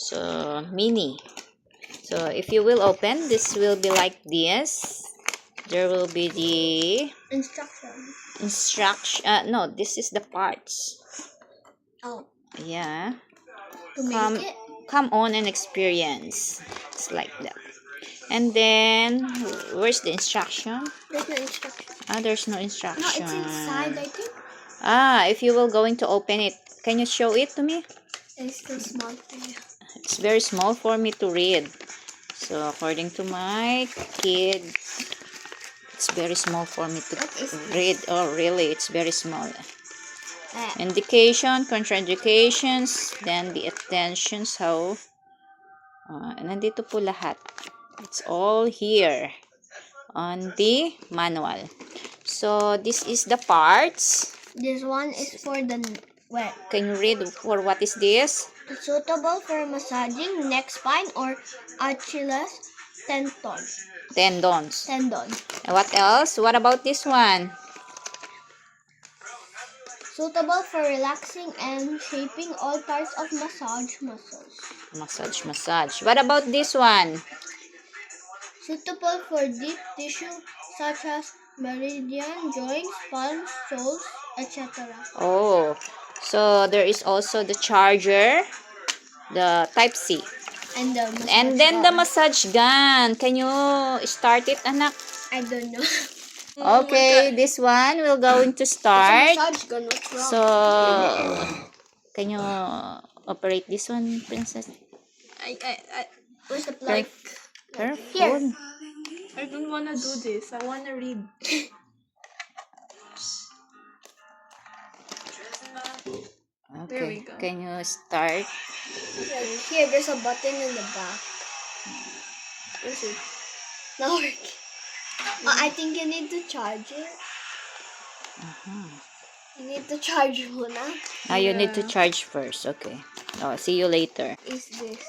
So, mini. So, if you will open, this will be like this. There will be the instruction. No, this is the parts. Oh. Yeah. To make it? Come on and experience. It's like that. And then, where's the instruction? There's no instruction. There's no instruction. No, it's inside, I think. If you will going to open it, can you show it to me? It's too small for you. It's very small for me to read. So, according to my kid, it's very small for me to read. Oh, really? It's very small. Indication, contraindications, then the attentions, how. Nandito po lahat. It's all here on the manual. So, this is the parts. This one is for the wet. Can you read for what is this? It's suitable for massaging neck, spine, or Achilles tendons. Tendons. Tendon. And what else? What about this one? Suitable for relaxing and shaping all parts of massage muscles. Massage. What about this one? Suitable for deep tissue such as meridian, joints, palms, soles, etc. Oh, so there is also the charger, the Type C. And then the massage gun. Can you start it, anak? I don't know. Okay, this one we're going to start. Massage gun, what's wrong? So, can you operate this one, princess? Where's the plug? Her Here. phone. I don't want to do this. I want to read. Okay. There we go. Can you start? Here, there's a button in the back. Where's it? Not working. I think you need to charge it. You need to charge muna. You need to charge first. Okay. Oh, see you later. Is this?